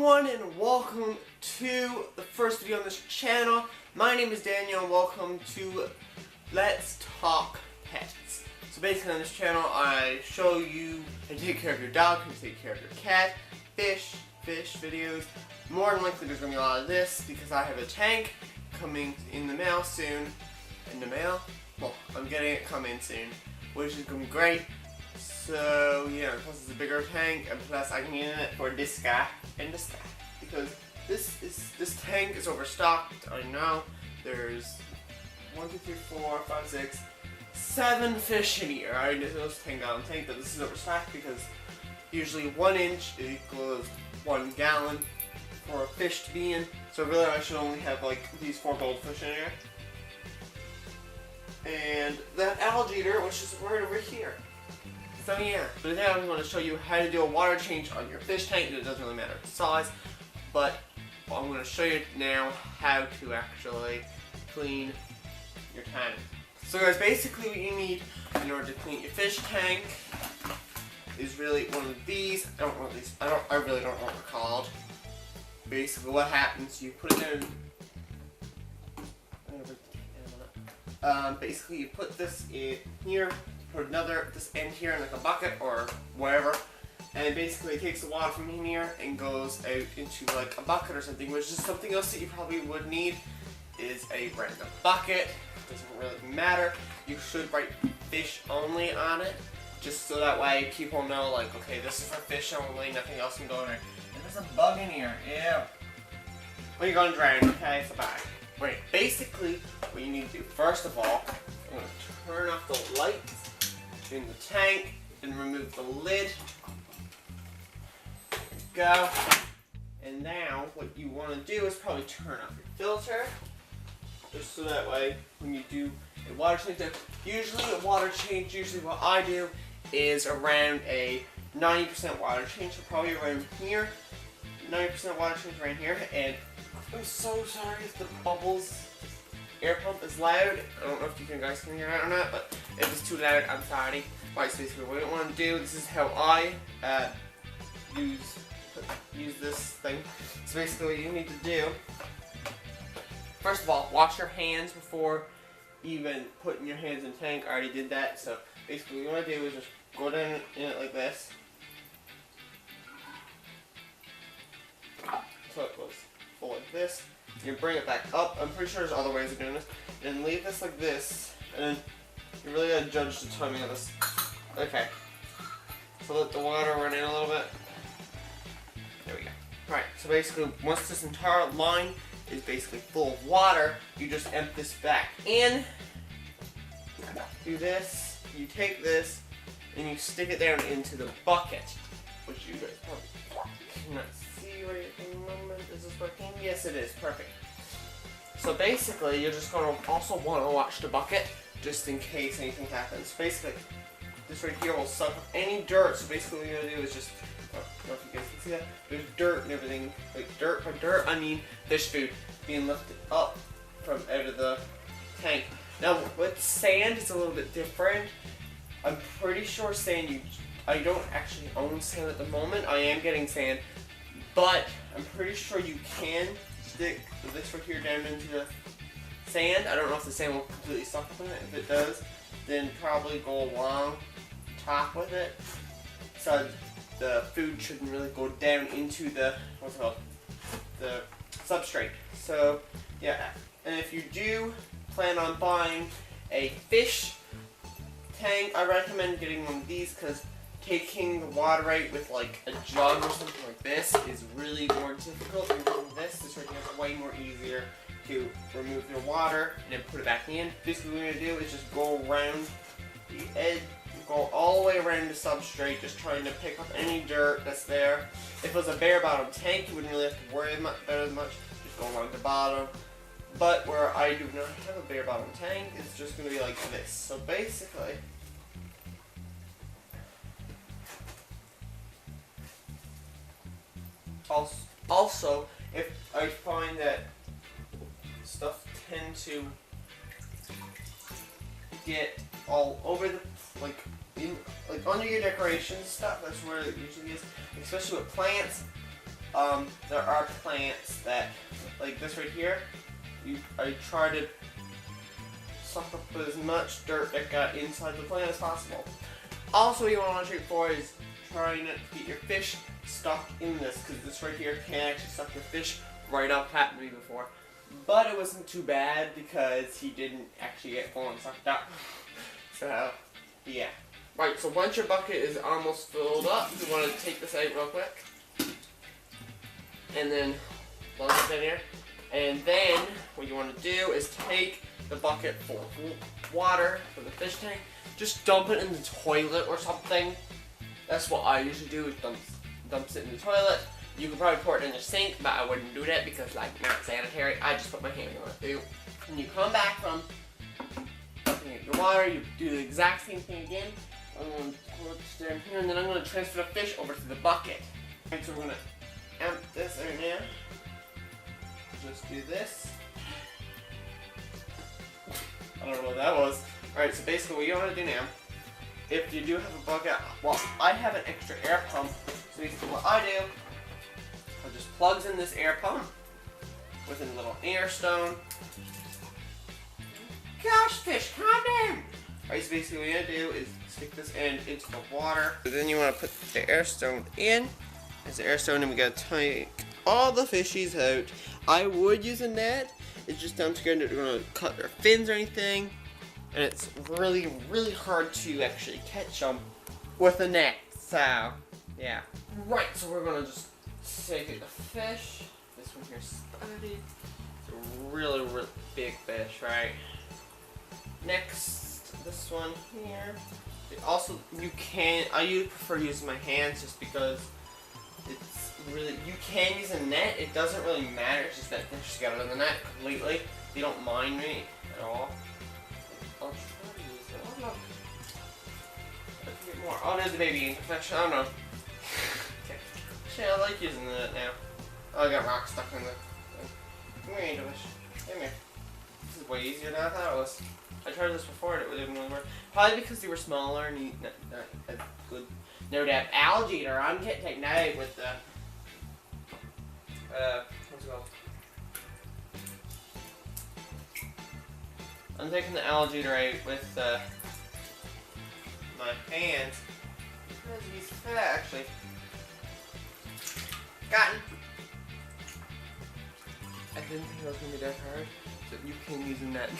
everyone and welcome to the first video on this channel. My name is Daniel and welcome to Let's Talk Pets. So basically on this channel I show you how to take care of your dog, how to take care of your cat, fish videos. More than likely there's going to be a lot of this because I have a tank coming in the mail soon. In the mail? Well, I'm getting it coming soon, which is going to be great. So yeah, plus it's a bigger tank, and plus I can use it for this guy and this guy because this tank is overstocked. I know there's 1, 2, 3, 4, 5, 6, 7 fish in here. I know it's a 10-gallon tank, but this is overstocked because usually 1 inch equals 1 gallon for a fish to be in. So really, I should only have like these 4 goldfish in here, and that alligator, which is right over here. So yeah, but today I'm going to show you how to do a water change on your fish tank. It doesn't really matter the size, but I'm going to show you now how to actually clean your tank. So guys, basically what you need in order to clean your fish tank is really one of these. I really don't know what they're called. Basically what happens, you put it in, basically you put this in here, put this in here in like a bucket or wherever, and basically it takes the water from in here and goes out into like a bucket or something, which is something else that you probably would need is a random bucket. Doesn't really matter. You should write fish only on it, just so that way people know like, okay, this is for fish only, nothing else can go in there. And there's a bug in here, ew. Well, you're gonna drown, okay, so bye. Right, basically what you need to do, first of all, I'm gonna turn off the lights in the tank and remove the lid. There you go. And now what you want to do is probably turn off your filter, just so that way when you do a water change, usually a water change, what I do is around a 90% water change, so probably around here, 90% water change around here. And I'm so sorry if the bubbles air pump is loud. I don't know if you guys can hear it or not, but if it's too loud, I'm sorry. Right, so basically what we want to do, this is how I use this thing. So basically what you need to do, first of all, wash your hands before even putting your hands in the tank. I already did that. So basically what you want to do is just go down in it like this. So it goes full like this. You bring it back up. I'm pretty sure there's other ways of doing this. And leave this like this. And then you really gotta judge the timing of this. Okay. So let the water run in a little bit. There we go. Alright, so basically once this entire line is basically full of water, you just empty this back in. Do this. You take this and you stick it down into the bucket, which you guys probably cannot see right at the moment. Is this working? Yes, it is. Perfect. So basically, you're just going to also want to watch the bucket just in case anything happens. Basically, this right here will suck up any dirt. So basically, what you're going to do is just, I don't know if you guys can see that, there's dirt and everything. Like dirt, by dirt, I mean fish food being lifted up from out of the tank. Now, with sand, it's a little bit different. I'm pretty sure sand, I don't actually own sand at the moment. I am getting sand, but I'm pretty sure you can stick this right here down into the sand. I don't know if the sand will completely suck up in it. If it does, then probably go along top with it. So the food shouldn't really go down into the, what's it called, the substrate. So yeah, and if you do plan on buying a fish tank, I recommend getting one of these because taking the water out with like a jug or something like this is really more difficult than doing this. This right here is way more easier to remove your water and then put it back in. Basically what you're going to do is just go around the edge, go all the way around the substrate, just trying to pick up any dirt that's there. If it was a bare bottom tank, you wouldn't really have to worry about it as much. Just go along the bottom. But where I do not have a bare bottom tank, it's just going to be like this. So basically, also, if I find that stuff tend to get all over the, like under your decorations stuff, that's where it usually is, especially with plants. there are plants that, like this right here, I try to suck up as much dirt that got inside the plant as possible. Also, what you want to treat for is trying not to get your fish stuck in this, because this right here can actually suck your fish right up. Happened to me before, but it wasn't too bad because he didn't actually get full and sucked up. So, yeah. Right, so once your bucket is almost filled up, you want to take this out real quick. And then plug it in here. And then what you want to do is take the bucket full of water from the fish tank. Just dump it in the toilet or something. That's what I usually do, is dumps it in the toilet. You could probably pour it in the sink, but I wouldn't do that because, like, not sanitary. I just put my hand in it. When you come back from dumping your water, you do the exact same thing again. I'm going to put it down here, and then I'm going to transfer the fish over to the bucket. Alright, so we're going to empty this right now. Just do this. I don't know what that was. Alright, so basically what you want to do now, if you do have a bucket, well, I have an extra air pump, so basically what I do, I just plugs in this air pump with a little air stone. Gosh, fish, calm down! Alright, so basically what you're going to do is stick this end into the water. So then you want to put the air stone in. There's the air stone, and we got to take all the fishies out. I would use a net. It's just I'm scared that they're going to cut their fins or anything. And it's really, really hard to actually catch them with a net. So, yeah. Right, so we're going to just take the fish. This one here's studied. It's a really, really big fish, right? Next, this one here. Also, I prefer using my hands just because it's really, you can use a net. It doesn't really matter. It's just that fish just got it in the net completely. They don't mind me at all. I'll try to use it. Oh, look. Let's get more. Oh, there's the baby ink infection. I don't know. Okay. Actually, I like using the net now. Oh, I got rock stuck in the thing. Come here, angel fish. Come here. This is way easier than I thought it was. I tried this before and it didn't really work. Probably because they were smaller and you had good. No doubt. Alligator. I'm getting taken out with the. What's it called? I'm taking the alligator out with my hands because he's fat, actually. Gotten. I didn't think it was going to be that hard, so you can use a net.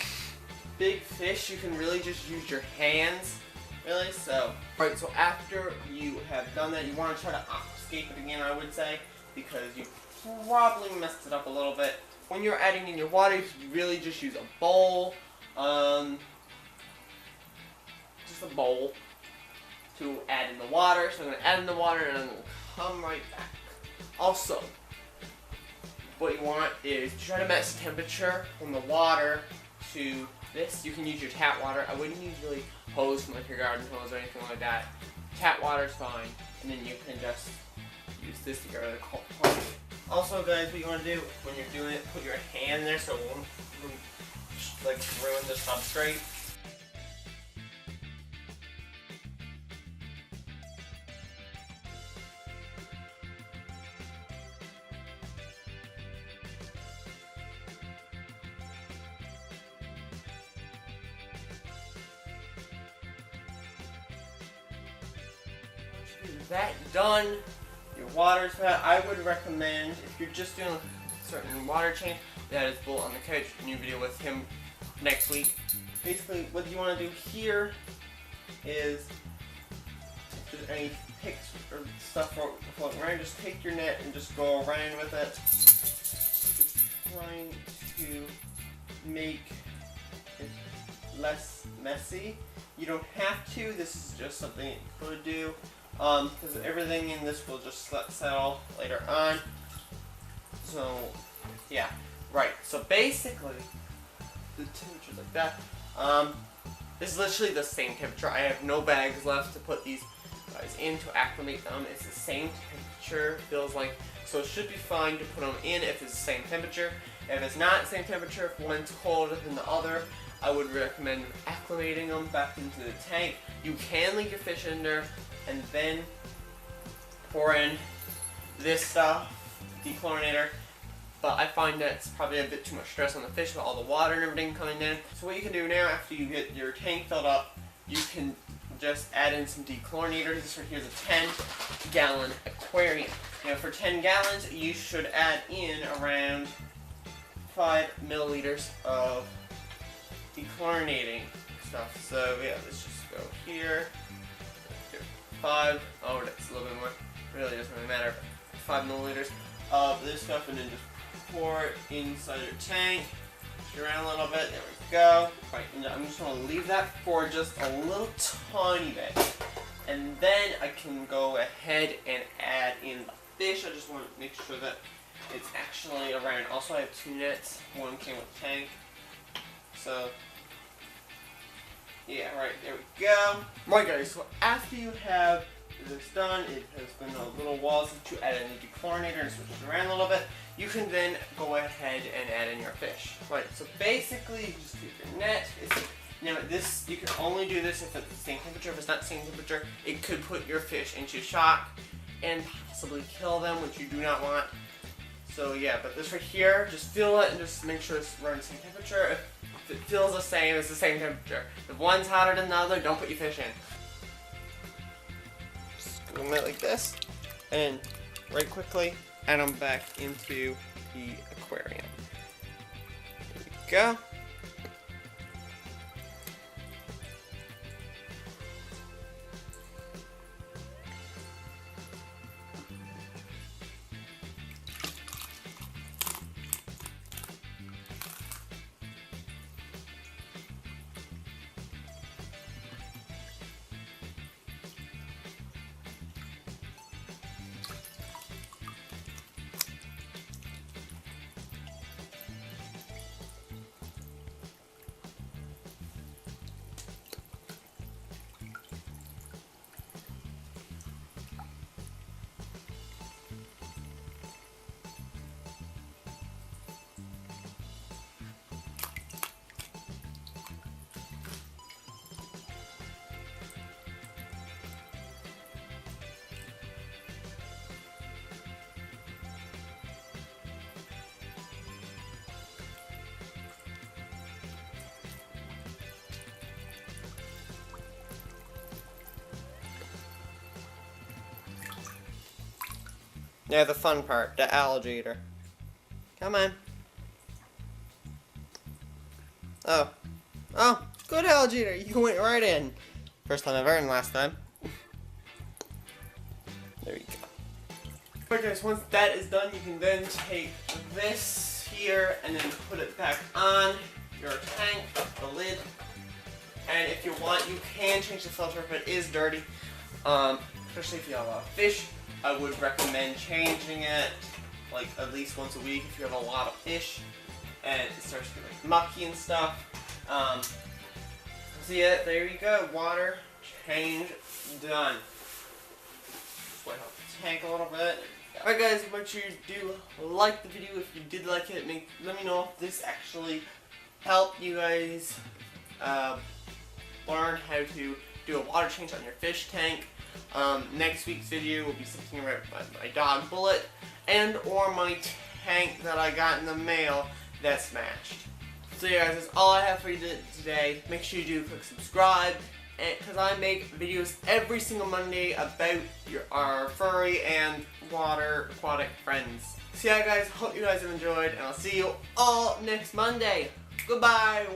Big fish, you can really just use your hands, really, so. Alright, so after you have done that, you want to try to escape it again, I would say, because you probably messed it up a little bit. When you're adding in your water, you really just use a bowl. Just a bowl to add in the water. So I'm going to add in the water and I'm going to come right back. Also, what you want is to try to match the temperature from the water to this. You can use your tap water. I wouldn't use really hose from like your garden hose or anything like that. Tap water is fine. And then you can just use this to get rid of the cold part. Also, guys, what you want to do when you're doing it, put your hand there so it won't like ruin the substrate. That done, your water's fat. I would recommend, if you're just doing a certain water change, that is Bull on the Couch, new video with him next week. Basically, what you want to do here is, if there's any picks or stuff floating around, just take your net and just go around with it. Just trying to make it less messy. You don't have to, this is just something you could do. Because everything in this will just settle later on. So, yeah. Right, so basically, the temperature's like that. This is literally the same temperature. I have no bags left to put these guys in to acclimate them. It's the same temperature, feels like. So it should be fine to put them in if it's the same temperature. If it's not the same temperature, if one's colder than the other, I would recommend acclimating them back into the tank. You can leave your fish in there and then pour in this stuff dechlorinator. But I find that's probably a bit too much stress on the fish with all the water and everything coming in. So what you can do now, after you get your tank filled up, you can just add in some dechlorinator. This right here is a 10-gallon aquarium. Now for 10 gallons, you should add in around 5 milliliters of dechlorinating stuff. So yeah, let's just go here. 5, oh that's a little bit more, really doesn't really matter. 5 milliliters of this stuff, and then just pour it inside your tank. Push it around a little bit. There we go. Right, and I'm just going to leave that for just a little tiny bit, and then I can go ahead and add in the fish. I just want to make sure that it's actually around. Also, I have 2 nets. One came with the tank. So yeah, right, there we go. Right guys, so after you have this done, it has been a little while since you added in the dechlorinator and switch it around a little bit. You can then go ahead and add in your fish. Right, so basically you just keep your net. Now this, you can only do this if it's the same temperature. If it's not the same temperature, it could put your fish into shock and possibly kill them, which you do not want. So yeah, but this right here, just feel it and just make sure it's around the same temperature. If it feels the same, it's the same temperature. If one's hotter than the other, don't put your fish in. Scoop them out like this, and right quickly add them back into the aquarium. There we go. Now the fun part, the alligator. Come on. Oh, good alligator, you went right in. First time ever and last time. There you go. Okay guys, once that is done, you can then take this here and then put it back on your tank, the lid. And if you want, you can change the filter if it is dirty. Especially if you have a lot of fish. I would recommend changing it like at least once a week if you have a lot of fish and it starts to get like mucky and stuff. So yeah, there you go. Water change done. Just wipe out the tank a little bit. Alright guys, make sure you do like the video. If you did like it, let me know if this actually helped you guys learn how to do a water change on your fish tank. Next week's video will be something about my dog Bullet and or my tank that I got in the mail that smashed. So yeah guys, that's all I have for you today. Make sure you do click subscribe, because I make videos every single Monday about our furry and water aquatic friends. So yeah guys, hope you guys have enjoyed, and I'll see you all next Monday. Goodbye.